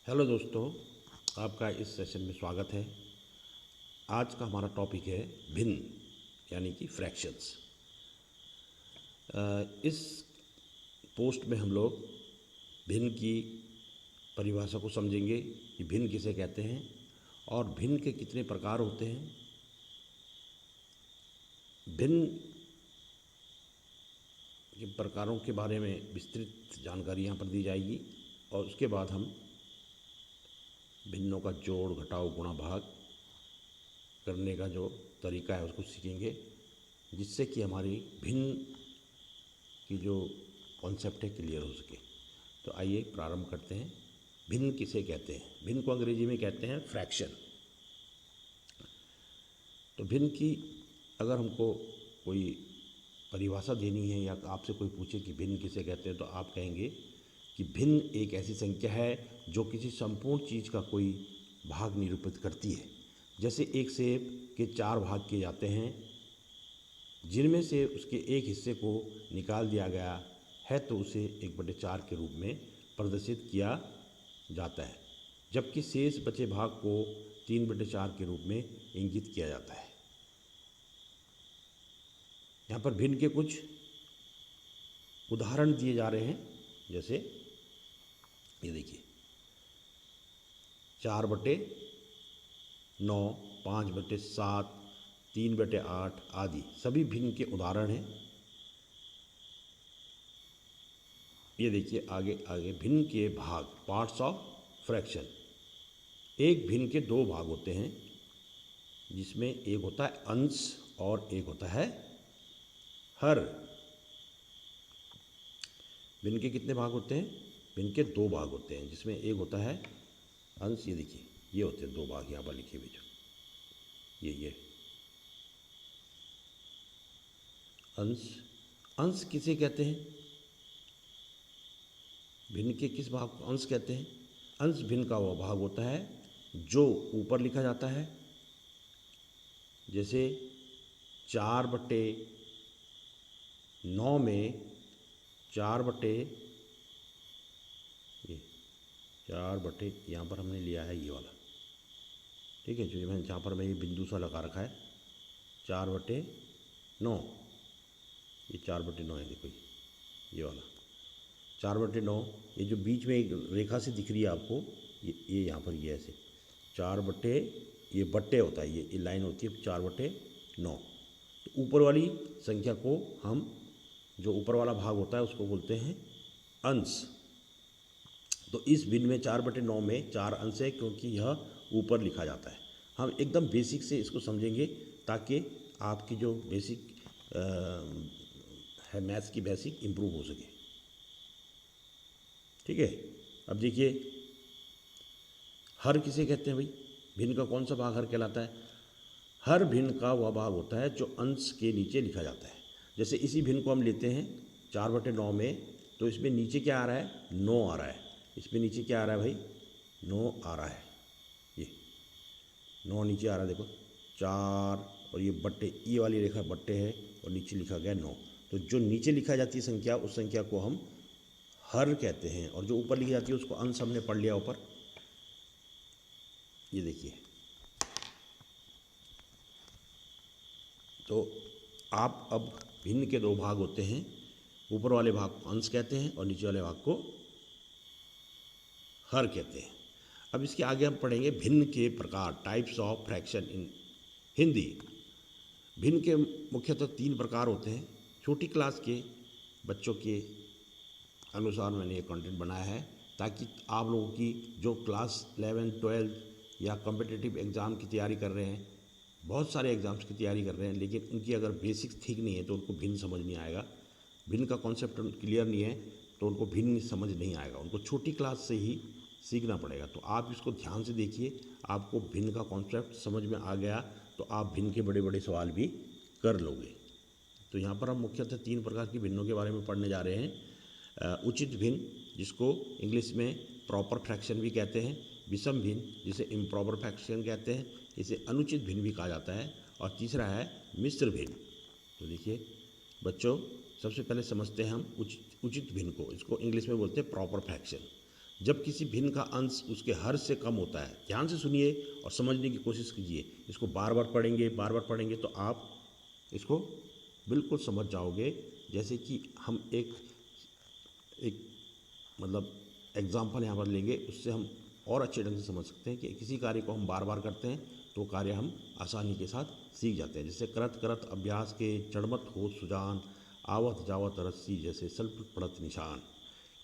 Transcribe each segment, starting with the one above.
Hello दोस्तों, आपका इस सेशन में स्वागत है। आज का हमारा टॉपिक है भिन्न यानी कि फ्रैक्शंस। इस पोस्ट में हम लोग भिन्न की परिभाषा को समझेंगे कि भिन्न किसे कहते हैं और भिन्न के कितने प्रकार होते हैं। भिन्न के प्रकारों के बारे में विस्तृत जानकारी यहाँ पर दी जाएगी और उसके बाद हम भिन्नों का जोड़ घटाव गुणा भाग करने का जो तरीका है उसको सीखेंगे, जिससे कि हमारी भिन्न की जो कॉन्सेप्ट है क्लियर हो सके। तो आइए प्रारंभ करते हैं। भिन्न किसे कहते हैं? भिन्न को अंग्रेजी में कहते हैं फ्रैक्शन। तो भिन्न की अगर हमको कोई परिभाषा देनी है या आपसे कोई पूछे कि भिन्न किसे कहते हैं, तो आप कहेंगे कि भिन्न एक ऐसी संख्या है जो किसी संपूर्ण चीज़ का कोई भाग निरूपित करती है। जैसे एक सेब के 4 भाग किए जाते हैं, जिनमें से उसके एक हिस्से को निकाल दिया गया है तो उसे 1/4 के रूप में प्रदर्शित किया जाता है, जबकि शेष बचे भाग को 3/4 के रूप में इंगित किया जाता है। यहाँ पर भिन्न के कुछ उदाहरण दिए जा रहे हैं। जैसे ये देखिए, 4/9, 5/7, 3/8 आदि सभी भिन्न के उदाहरण हैं। ये देखिए आगे आगे भिन्न के भाग, पार्ट्स ऑफ फ्रैक्शन। एक भिन्न के 2 भाग होते हैं, जिसमें एक होता है अंश और एक होता है हर। भिन्न के कितने भाग होते हैं? भिन्न के 2 भाग होते हैं, जिसमें एक होता है अंश। ये देखिए, ये होते हैं 2 भाग यहाँ पर लिखे हुए, जो ये अंश। अंश किसे कहते हैं? भिन्न के किस भाग को अंश कहते हैं? अंश भिन्न का वह भाग होता है जो ऊपर लिखा जाता है। जैसे 4/9 में 4/, यहाँ पर हमने लिया है ये वाला, ठीक है, जो मैं जहाँ पर मैं ये बिंदु सा लगा रखा है 4/9, ये 4/9 है। देखो ये वाला 4/9, ये जो बीच में एक रेखा से दिख रही है आपको, ये यहाँ पर ये ऐसे 4/, ये बट्टे होता है, ये लाइन होती है 4/9। तो ऊपर वाली संख्या को हम, जो ऊपर वाला भाग होता है उसको बोलते हैं अंश। तो इस भिन्न में 4/9 में 4 अंश है, क्योंकि यह ऊपर लिखा जाता है। हम एकदम बेसिक से इसको समझेंगे ताकि आपकी जो बेसिक है मैथ्स की बेसिक इम्प्रूव हो सके, ठीक है। अब देखिए, हर किसे कहते हैं भाई? भिन्न का कौन सा भाग हर कहलाता है? हर भिन्न का वह भाग होता है जो अंश के नीचे लिखा जाता है। जैसे इसी भिन्न को हम लेते हैं 4/9 में, तो इसमें नीचे क्या आ रहा है? 9 आ रहा है। इसमें नीचे क्या आ रहा है भाई? 9 आ रहा है। ये 9 नीचे आ रहा है, देखो 4, और ये बट्टे, ये वाली रेखा बट्टे है और नीचे लिखा गया 9। तो जो नीचे लिखा जाती है संख्या, उस संख्या को हम हर कहते हैं, और जो ऊपर लिखी जाती है उसको अंश हमने पढ़ लिया ऊपर। ये देखिए, तो आप अब भिन्न के 2 भाग होते हैं, ऊपर वाले भाग को अंश कहते हैं और नीचे वाले भाग को हर कहते हैं। अब इसके आगे हम पढ़ेंगे भिन्न के प्रकार, types of fraction in Hindi. भिन्न के मुख्यतः 3 प्रकार होते हैं। छोटी क्लास के बच्चों के अनुसार मैंने ये कंटेंट बनाया है, ताकि आप लोगों की जो क्लास 11, 12 या कॉम्पिटिटिव एग्ज़ाम की तैयारी कर रहे हैं, बहुत सारे एग्ज़ाम्स की तैयारी कर रहे हैं, लेकिन उनकी अगर बेसिक्स ठीक नहीं है तो उनको भिन्न समझ नहीं आएगा। भिन्न का कॉन्सेप्ट क्लियर नहीं है तो उनको भिन्न समझ नहीं आएगा। उनको छोटी क्लास से ही सीखना पड़ेगा। तो आप इसको ध्यान से देखिए, आपको भिन्न का कॉन्सेप्ट समझ में आ गया तो आप भिन्न के बड़े बड़े सवाल भी कर लोगे। तो यहाँ पर हम मुख्यतः 3 प्रकार की भिन्नों के बारे में पढ़ने जा रहे हैं। उचित भिन्न, जिसको इंग्लिश में प्रॉपर फ्रैक्शन भी कहते हैं। विषम भिन्न, जिसे इम्प्रॉपर फ्रैक्शन कहते हैं, इसे अनुचित भिन्न भी कहा जाता है। और तीसरा है मिश्र भिन्न। तो देखिए बच्चों, सबसे पहले समझते हैं हम उचित भिन्न को। इसको इंग्लिश में बोलते हैं प्रॉपर फ्रैक्शन। जब किसी भिन्न का अंश उसके हर से कम होता है। ध्यान से सुनिए और समझने की कोशिश कीजिए। इसको बार बार पढ़ेंगे तो आप इसको बिल्कुल समझ जाओगे। जैसे कि हम एक एक मतलब एग्जाम्पल यहाँ पर लेंगे, उससे हम और अच्छे ढंग से समझ सकते हैं कि किसी कार्य को हम बार बार करते हैं तो कार्य हम आसानी के साथ सीख जाते हैं। जैसे करत करत अभ्यास के चढ़मत हो सुजान, आवत जावत रस्सी जैसे सल्प पड़त निशान।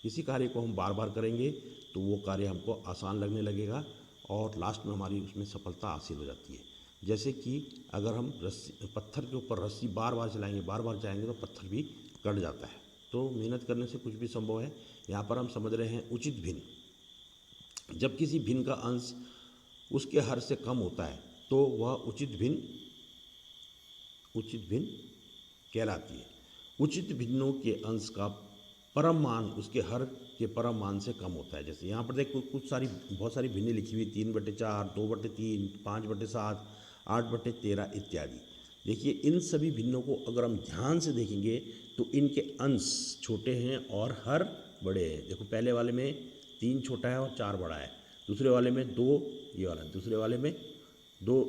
किसी कार्य को हम बार बार करेंगे तो वो कार्य हमको आसान लगने लगेगा और लास्ट में हमारी उसमें सफलता हासिल हो जाती है। जैसे कि अगर हम रस्सी पत्थर के ऊपर रस्सी बार बार चलाएंगे तो पत्थर भी कट जाता है। तो मेहनत करने से कुछ भी संभव है। यहाँ पर हम समझ रहे हैं उचित भिन्न। जब किसी भिन्न का अंश उसके हर से कम होता है तो वह उचित भिन्न कहलाती है। उचित भिन्नों के अंश का परम मान उसके हर के परम मान से कम होता है। जैसे यहाँ पर देखो बहुत सारी भिन्नें लिखी हुई, 3/4, 2/3, 5/7, 8/13 इत्यादि। देखिए इन सभी भिन्नों को अगर हम ध्यान से देखेंगे तो इनके अंश छोटे हैं और हर बड़े हैं। देखो पहले वाले में 3 छोटा है और 4 बड़ा है, दूसरे वाले में 2, ये वाला दूसरे वाले में 2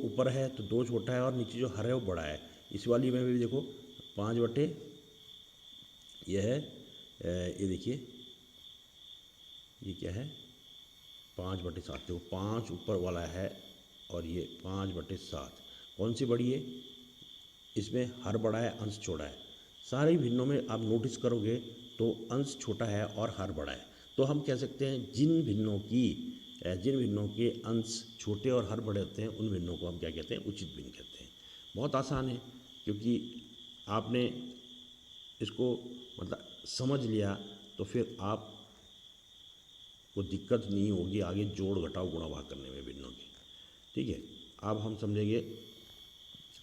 ऊपर है तो 2 छोटा है और नीचे जो हर है वो बड़ा है। इस वाली में भी देखो 5 ये है, ये देखिए ये क्या है 5/7। देखो 5 ऊपर वाला है और ये 5/7। कौन सी बड़ी है? इसमें हर बड़ा है, अंश छोटा है। सारी भिन्नों में आप नोटिस करोगे तो अंश छोटा है और हर बड़ा है। तो हम कह सकते हैं जिन भिन्नों के अंश छोटे और हर बड़े होते हैं उन भिन्नों को हम क्या कहते हैं? उचित भिन्न कहते हैं। बहुत आसान है, क्योंकि आपने इसको मतलब समझ लिया तो फिर आप को दिक्कत नहीं होगी आगे जोड़ घटाव गुणा भाग करने में भिन्नों की। ठीक है, अब हम समझेंगे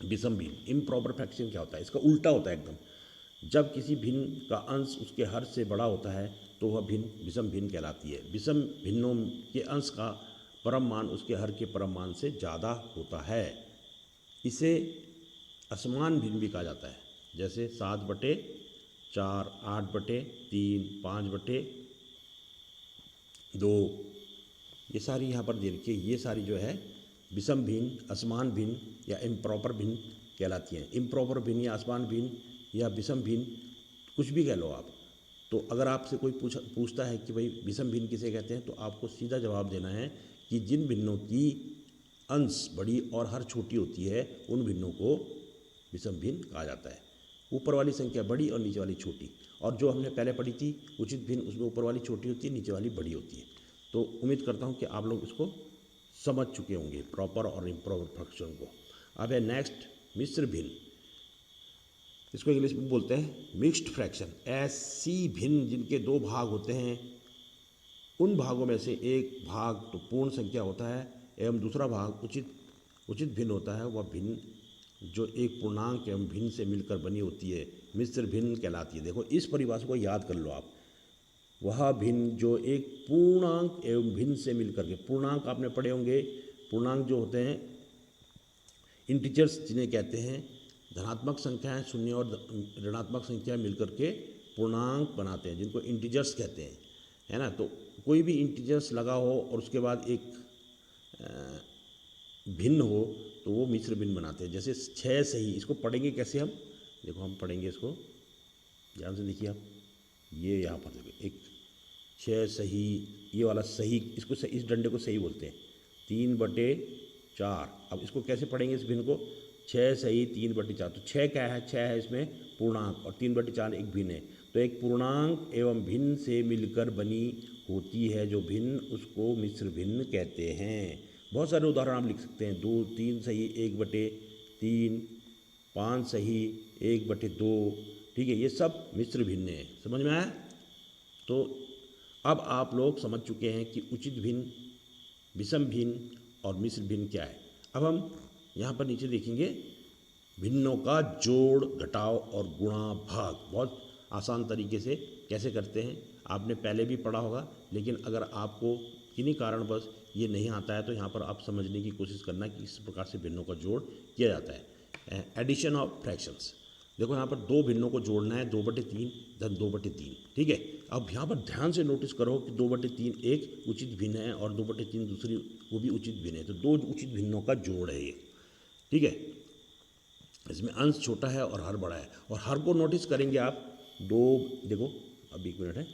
विषम भिन्न। इम्प्रॉपर फ्रैक्शन क्या होता है? इसका उल्टा होता है एकदम। जब किसी भिन्न का अंश उसके हर से बड़ा होता है तो वह भिन्न विषम भिन्न कहलाती है। विषम भिन्नों के अंश का परम मान उसके हर के परम मान से ज़्यादा होता है। इसे असमान भिन्न भी कहा जाता है। जैसे 7/4, 8/3, 5/2, ये सारी यहाँ पर देखिए, ये सारी जो है विषम भिन्न, असमान भिन्न या इम्प्रॉपर भिन्न कहलाती हैं। इम्प्रॉपर भिन्न या असमान भिन्न या विषम भिन्न कुछ भी कह लो आप। तो अगर आपसे कोई पूछता है कि भाई विषम भिन्न किसे कहते हैं, तो आपको सीधा जवाब देना है कि जिन भिन्नों की अंश बड़ी और हर छोटी होती है उन भिन्नों को विषम भिन्न कहा जाता है। ऊपर वाली संख्या बड़ी और नीचे वाली छोटी, और जो हमने पहले पढ़ी थी उचित भिन्न, उसमें ऊपर वाली छोटी होती है, नीचे वाली बड़ी होती है। तो उम्मीद करता हूँ कि आप लोग इसको समझ चुके होंगे प्रॉपर और इम्प्रॉपर फ्रैक्शन को। अब है नेक्स्ट मिश्र भिन्न। इसको इंग्लिश में बोलते हैं मिक्स्ड फ्रैक्शन। ऐसी भिन्न जिनके 2 भाग होते हैं, उन भागों में से एक भाग तो पूर्ण संख्या होता है एवं दूसरा भाग उचित भिन्न होता है। वह भिन्न जो एक पूर्णांक एवं भिन्न से मिलकर बनी होती है मिश्र भिन्न कहलाती है। देखो इस परिभाषा को याद कर लो आप। वह भिन्न जो एक पूर्णांक एवं भिन्न से मिलकर के, पूर्णांक आपने पढ़े होंगे, पूर्णांक जो होते हैं इंटीजर्स जिन्हें कहते हैं, धनात्मक संख्याएं शून्य और ऋणात्मक संख्याएं मिलकर के पूर्णांक बनाते हैं, जिनको इंटीजर्स कहते हैं, है ना। तो कोई भी इंटीजर्स लगा हो और उसके बाद एक भिन्न हो तो वो मिश्र भिन्न बनाते हैं। जैसे 6 सही, इसको पढ़ेंगे कैसे हम? देखो हम पढ़ेंगे इसको, ध्यान से देखिए आप। ये यहाँ पर देखो एक 6 सही, ये वाला सही, इसको सही, इस डंडे को सही बोलते हैं। 3/4। अब इसको कैसे पढ़ेंगे इस भिन्न को? 6 सही 3/4। तो 6 क्या है? 6 है इसमें पूर्णांक और 3/4 एक भिन्न है। तो एक पूर्णांक एवं भिन्न से मिलकर बनी होती है जो भिन्न, उसको मिश्र भिन्न कहते हैं। बहुत सारे उदाहरण आप लिख सकते हैं। 3 सही 1/3, 5 सही 1/2। ठीक है, ये सब मिश्र भिन्न है। समझ में आया? तो अब आप लोग समझ चुके हैं कि उचित भिन्न, विषम भिन्न और मिश्र भिन्न क्या है। अब हम यहाँ पर नीचे देखेंगे भिन्नों का जोड़ घटाव और गुणा भाग। बहुत आसान तरीके से कैसे करते हैं आपने पहले भी पढ़ा होगा, लेकिन अगर आपको किन्हीं कारणवश ये नहीं आता है तो यहाँ पर आप समझने की कोशिश करना कि किस प्रकार से भिन्नों का जोड़ किया जाता है। Addition of fractions. देखो यहाँ पर दो भिन्नों को जोड़ना है, 2/3 धन 2/3, ठीक है। अब यहाँ पर ध्यान से नोटिस करो कि 2/3 एक उचित भिन्न है और 2/3 दूसरी वो भी उचित भिन्न है, तो दो उचित भिन्नों का जोड़ है ये, ठीक है। इसमें अंश छोटा है और हर बड़ा है, और हर को नोटिस करेंगे आप, दो, देखो अब 1 मिनट है,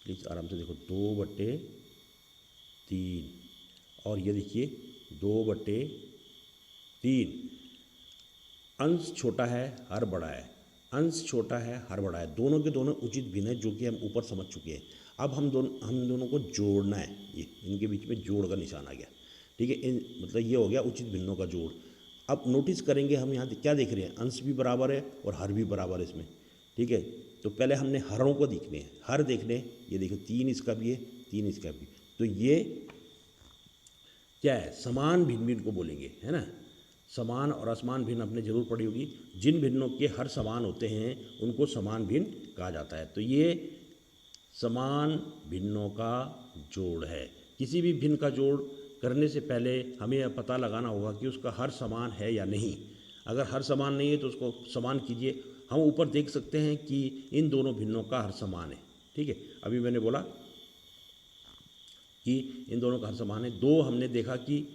प्लीज़ आराम से देखो, 2/3 और ये देखिए 2/3, अंश छोटा है हर बड़ा है, अंश छोटा है हर बड़ा है, दोनों के दोनों उचित भिन्न है, जो कि हम ऊपर समझ चुके हैं। अब हम दोनों को जोड़ना है, ये इनके बीच में जोड़ का निशान आ गया, ठीक है। मतलब ये हो गया उचित भिन्नों का जोड़। अब नोटिस करेंगे हम यहाँ क्या देख रहे हैं, अंश भी बराबर है और हर भी बराबर है इसमें, ठीक है। तो पहले हमने हरों को देखने हैं, हर देखने हैं, ये देखो 3 इसका भी है, 3 इसका भी, तो ये क्या है, समान भिन्न भिन्न को बोलेंगे, है ना। समान और असमान भिन्न आपने जरूर पढ़ी होगी। जिन भिन्नों के हर समान होते हैं उनको समान भिन्न कहा जाता है। तो ये समान भिन्नों का जोड़ है। किसी भी भिन्न का जोड़ करने से पहले हमें यह पता लगाना होगा कि उसका हर समान है या नहीं। अगर हर समान नहीं है तो उसको समान कीजिए। हम ऊपर देख सकते हैं कि इन दोनों भिन्नों का हर समान है, ठीक है। अभी मैंने बोला कि इन दोनों का हर समान है। दो हमने देखा कि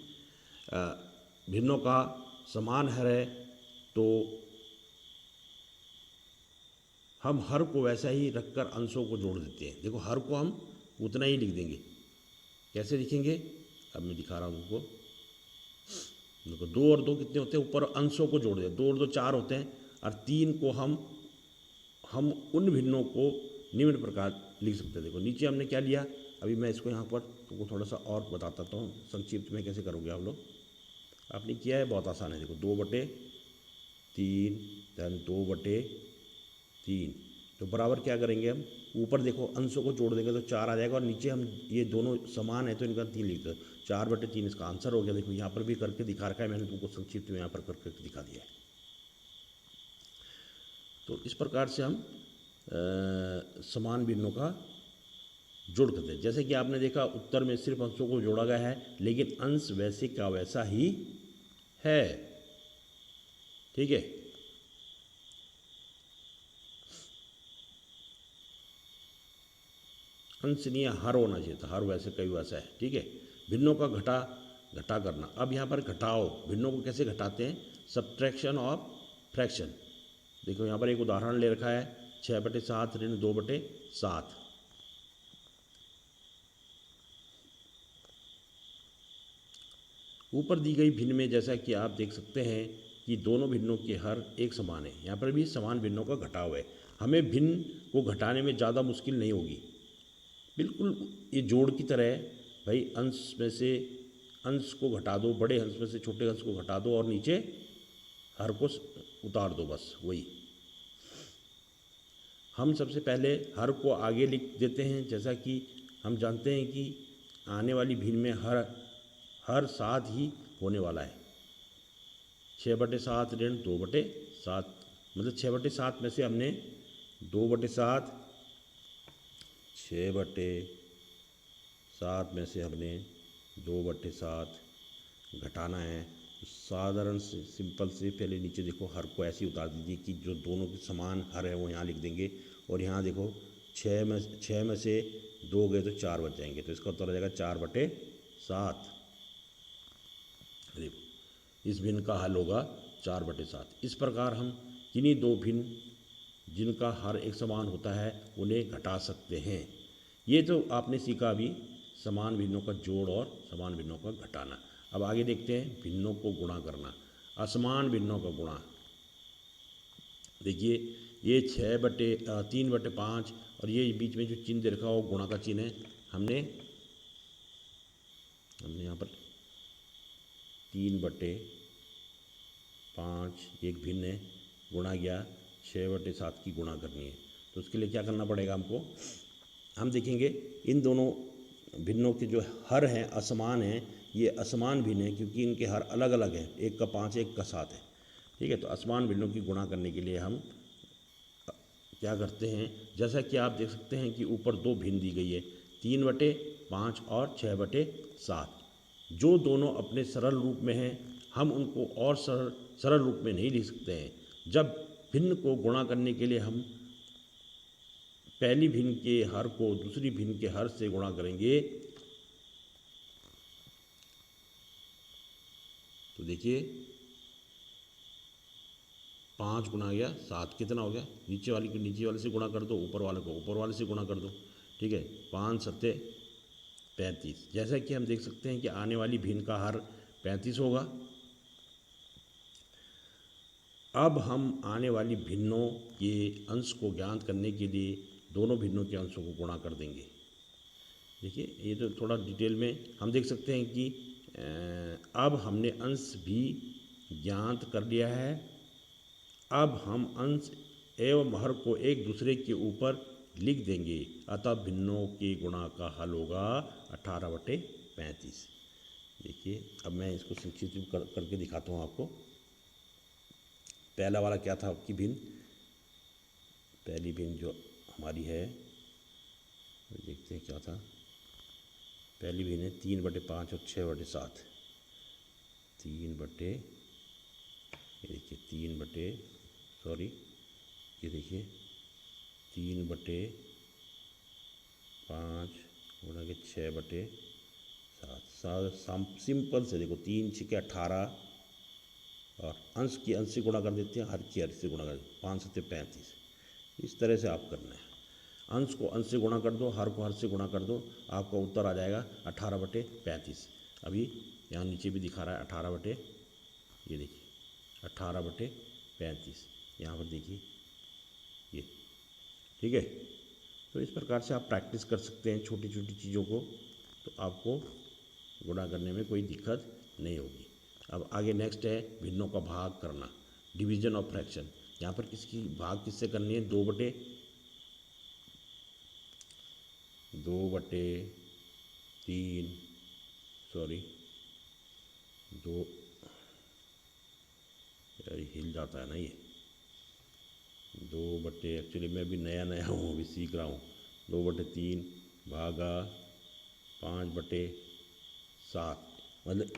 भिन्नों का समान हर है, तो हम हर को वैसा ही रखकर अंशों को जोड़ देते हैं। देखो हर को हम उतना ही लिख देंगे। कैसे लिखेंगे, अब मैं दिखा रहा हूँ तुमको। देखो 2 और 2 कितने होते हैं, ऊपर अंशों को जोड़ दें, 2 और 2 4 होते हैं, और 3 को हम उन भिन्नों को निम्न प्रकार लिख सकते हैं। देखो नीचे हमने क्या लिया, अभी मैं इसको यहाँ पर तुमको थोड़ा सा और बताता हूँ संक्षिप्त में कैसे करोगे आप लोग। आपने किया है, बहुत आसान है। देखो 2/3 धन 2/3, तो बराबर क्या करेंगे हम, ऊपर देखो अंशों को जोड़ देंगे तो 4 आ जाएगा, और नीचे हम ये दोनों समान है तो इनका 3 लिखते हैं, 4/3 इसका आंसर हो गया। देखो यहाँ पर भी करके दिखा रखा है मैंने तुमको, संक्षिप्त में यहाँ पर करके दिखा दिया है। तो इस प्रकार से हम समान भिन्नों का जोड़ करते हैं। जैसे कि आपने देखा उत्तर में सिर्फ अंशों को जोड़ा गया है, लेकिन अंश वैसे का वैसा ही है, ठीक है। अंश नहीं है, हर होना चाहिए था, हर वैसे कई वैसा है, ठीक है। भिन्नों का घटा करना। अब यहाँ पर घटाओ, भिन्नों को कैसे घटाते हैं, सब्ट्रैक्शन और फ्रैक्शन। देखो यहाँ पर एक उदाहरण ले रखा है, 6/7 ऋण 2/7। ऊपर दी गई भिन्न में जैसा कि आप देख सकते हैं कि दोनों भिन्नों के हर एक समान है। यहाँ पर भी समान भिन्नों का घटाव है। हमें भिन्न को घटाने में ज़्यादा मुश्किल नहीं होगी, बिल्कुल ये जोड़ की तरह है भाई। अंश में से अंश को घटा दो, बड़े अंश में से छोटे अंश को घटा दो, और नीचे हर को उतार दो, बस वही। हम सबसे पहले हर को आगे लिख देते हैं, जैसा कि हम जानते हैं कि आने वाली भिन्न में हर 7 ही होने वाला है। 6/7 ऋण 2/7, मतलब 6/7 में से हमने 2/7, 6/7 में से हमने 2/7 घटाना है। तो साधारण से सिंपल से पहले नीचे देखो हर को ऐसे उतार दीजिए कि जो दोनों के समान हर है वो यहाँ लिख देंगे, और यहाँ देखो 6 में से 2 गए तो 4 बच जाएंगे, तो इसका उत्तर आ जाएगा 4/7। देखो इस भिन्न का हल होगा 4/7। इस प्रकार हम किन्हीं दो भिन्न जिनका हर एक समान होता है उन्हें घटा सकते हैं। ये तो आपने सीखा अभी, समान भिन्नों का जोड़ और समान भिन्नों का घटाना। अब आगे देखते हैं भिन्नों को गुणा करना, असमान भिन्नों का गुणा। देखिए ये 3/5 और ये बीच में जो चिन्ह दे रखा हो गुणा का चिन्ह है। हमने यहाँ पर 3/5 एक भिन्न है, गुणा गया 6/7 की गुणा करनी है। तो उसके लिए क्या करना पड़ेगा हमको, हम देखेंगे इन दोनों भिन्नों के जो हर हैं असमान हैं, ये असमान भिन्न है क्योंकि इनके हर अलग अलग हैं, एक का 5 एक का 7 है, ठीक है। तो असमान भिन्नों की गुणा करने के लिए हम क्या करते हैं, जैसा कि आप देख सकते हैं कि ऊपर दो भिन्न दी गई है, 3/5 और 6/7। जो दोनों अपने सरल रूप में हैं हम उनको और सरल रूप में नहीं लिख सकते हैं। जब भिन्न को गुणा करने के लिए हम पहली भिन्न के हर को दूसरी भिन्न के हर से गुणा करेंगे तो देखिए 5 गुना गया 7 कितना हो गया, नीचे वाले को नीचे वाले से गुणा कर दो, ऊपर वाले को ऊपर वाले से गुणा कर दो, ठीक है। 5 सत्ते 35। जैसा कि हम देख सकते हैं कि आने वाली भिन्न का हर 35 होगा। अब हम आने वाली भिन्नों के अंश को ज्ञात करने के लिए दोनों भिन्नों के अंशों को गुणा कर देंगे। देखिए ये तो थोड़ा डिटेल में हम देख सकते हैं कि अब हमने अंश भी ज्ञात कर लिया है। अब हम अंश एवं हर को एक दूसरे के ऊपर लिख देंगे, अतः भिन्नों के गुणा का हल होगा 18/35। देखिए अब मैं इसको संक्षिप्त करके दिखाता हूँ आपको। पहला वाला क्या था आपकी भिन्न, पहली भिन्न जो हमारी है देखते हैं क्या था। पहली भिन्न है 3/5 और 6/7। 3 ये देखिए 3/5 गुणा के 6/7। सिंपल से देखो 3 6 18 और अंश की अंश से गुणा कर देते हैं, हर की हर से गुणा कर देते हैं, 5 7 35। इस तरह से आप करना है, अंश को अंश से गुणा कर दो, हर को हर से गुणा कर दो, आपका उत्तर आ जाएगा 18/35। अभी यहाँ नीचे भी दिखा रहा है 18 ये देखिए 18/35 यहाँ पर देखिए ये, ठीक है। तो इस प्रकार से आप प्रैक्टिस कर सकते हैं छोटी छोटी चीज़ों को, तो आपको गुणा करने में कोई दिक्कत नहीं होगी। अब आगे नेक्स्ट है भिन्नों का भाग करना, डिवीजन ऑफ फ्रैक्शन। यहाँ पर किसकी भाग किससे करनी है, 2/3 सॉरी 2 यार हिल जाता है ना ये 2 एक्चुअली मैं अभी नया हूँ, अभी सीख रहा हूँ। 2/3 भागा 5/7, मतलब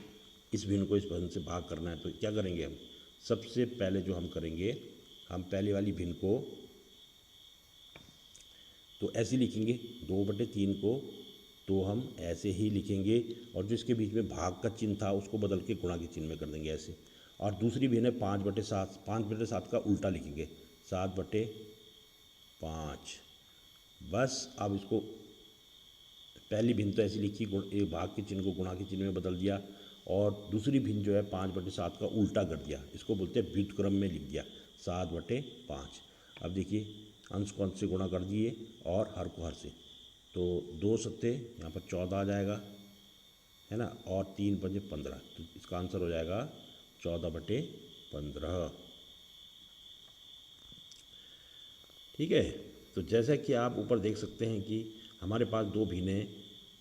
इस भिन्न को इस भिन्न से भाग करना है। तो क्या करेंगे हम, सबसे पहले जो हम करेंगे, हम पहले वाली भिन्न को तो ऐसे लिखेंगे, 2/3 को तो हम ऐसे ही लिखेंगे, और जो इसके बीच में भाग का चिन्ह था उसको बदल के गुणा के चिन्ह में कर देंगे ऐसे। और दूसरी भिन्न है 5/7, 5/7 का उल्टा लिखेंगे 7/5। बस अब इसको पहली भिन्न तो ऐसी लिखी, भाग के चिन्ह को गुणा के चिन्ह में बदल दिया, और दूसरी भिन्न जो है 5/7 का उल्टा कर दिया, इसको बोलते हैं व्युत्क्रम में लिख दिया 7/5। अब देखिए अंश को अंश से गुणा कर दिए और हर को हर से, तो 2 सत्ते यहाँ पर 14 आ जाएगा, है ना, और 3 पंजे 15, तो इसका आंसर हो जाएगा 14/15। ठीक है। तो जैसा कि आप ऊपर देख सकते हैं कि हमारे पास दो भिन्न हैं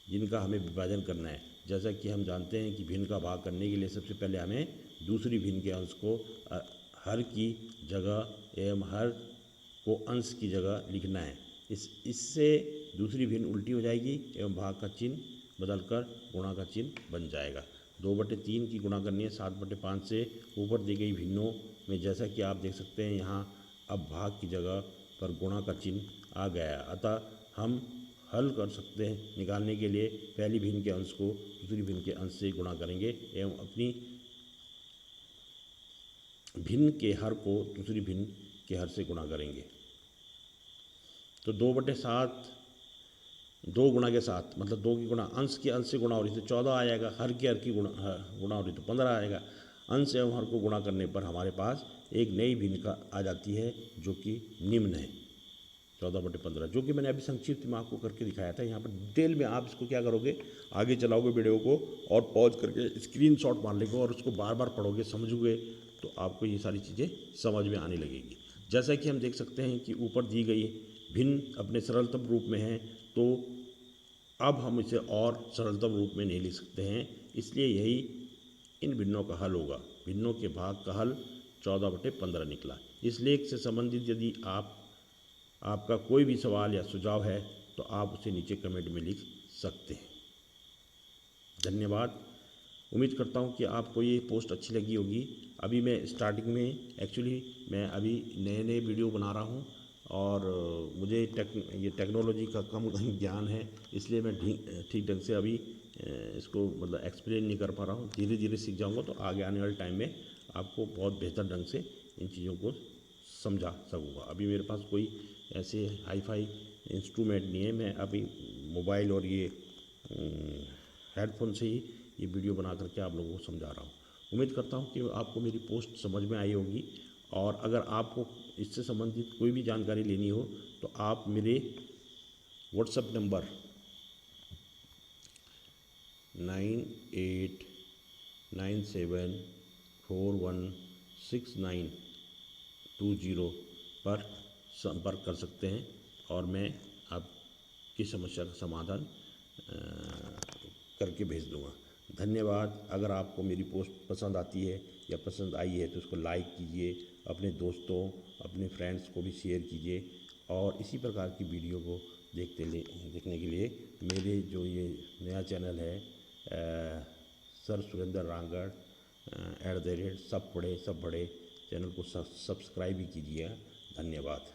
जिनका हमें विभाजन करना है। जैसा कि हम जानते हैं कि भिन्न का भाग करने के लिए सबसे पहले हमें दूसरी भिन्न के अंश को हर की जगह एवं हर को अंश की जगह लिखना है। इससे दूसरी भिन्न उल्टी हो जाएगी एवं भाग का चिन्ह बदलकर गुणा का चिन्ह बन जाएगा। 2/3 की गुणा करनी है 7/5 से। ऊपर दी गई भिन्नों में जैसा कि आप देख सकते हैं यहाँ अब भाग की जगह पर गुणा का चिन्ह आ गया है, अतः हम हल कर सकते हैं निकालने के लिए पहली भिन्न के अंश को दूसरी भिन्न के अंश से गुणा करेंगे एवं अपनी भिन्न के हर को दूसरी भिन्न के हर से गुणा करेंगे। तो 2/7 2 गुणा के 7 मतलब 2 की गुणा अंश के अंश से गुणा हो रही तो 14 आ जाएगा, हर के हर की गुणा हो रही तो 15 आएगा। अंश एवं हर को गुणा करने पर हमारे पास एक नई भिन्न का आ जाती है जो कि निम्न है 14/15, जो कि मैंने अभी संक्षिप्त में आपको करके दिखाया था। यहाँ पर डिटेल में आप इसको क्या करोगे, आगे चलाओगे वीडियो को और पॉज करके स्क्रीनशॉट मार लेंगे और उसको बार बार पढ़ोगे, समझोगे, तो आपको ये सारी चीज़ें समझ में आने लगेगी। जैसा कि हम देख सकते हैं कि ऊपर दी गई भिन्न अपने सरलतम रूप में है, तो अब हम इसे और सरलतम रूप में नहीं लिख सकते हैं, इसलिए यही इन भिन्नों का हल होगा। भिन्नों के भाग का हल 14/15 निकला। इस लेख से संबंधित यदि आपका कोई भी सवाल या सुझाव है तो आप उसे नीचे कमेंट में लिख सकते हैं। धन्यवाद। उम्मीद करता हूँ कि आपको ये पोस्ट अच्छी लगी होगी। अभी मैं स्टार्टिंग में एक्चुअली मैं अभी नए नए वीडियो बना रहा हूँ और मुझे ये टेक्नोलॉजी का कम ज्ञान है, इसलिए मैं ठीक ढंग से अभी इसको मतलब एक्सप्लेन नहीं कर पा रहा हूँ। धीरे धीरे सीख जाऊँगा तो आगे आने वाले टाइम में आपको बहुत बेहतर ढंग से इन चीज़ों को समझा सकूँगा। अभी मेरे पास कोई ऐसे हाई फाई इंस्ट्रूमेंट नहीं है, मैं अभी मोबाइल और ये हेडफोन से ही ये वीडियो बना करके आप लोगों को समझा रहा हूँ। उम्मीद करता हूँ कि आपको मेरी पोस्ट समझ में आई होगी, और अगर आपको इससे संबंधित कोई भी जानकारी लेनी हो तो आप मेरे व्हाट्सएप नंबर 9897416920 पर संपर्क कर सकते हैं और मैं आपकी समस्या का समाधान करके भेज दूँगा। धन्यवाद। अगर आपको मेरी पोस्ट पसंद आती है या पसंद आई है तो उसको लाइक कीजिए, अपने दोस्तों अपने फ्रेंड्स को भी शेयर कीजिए, और इसी प्रकार की वीडियो को देखने के लिए मेरे जो ये नया चैनल है सर सुरेंद्र रांगड़ @ सब पढ़े सब बड़े चैनल को सब्सक्राइब भी कीजिए। धन्यवाद।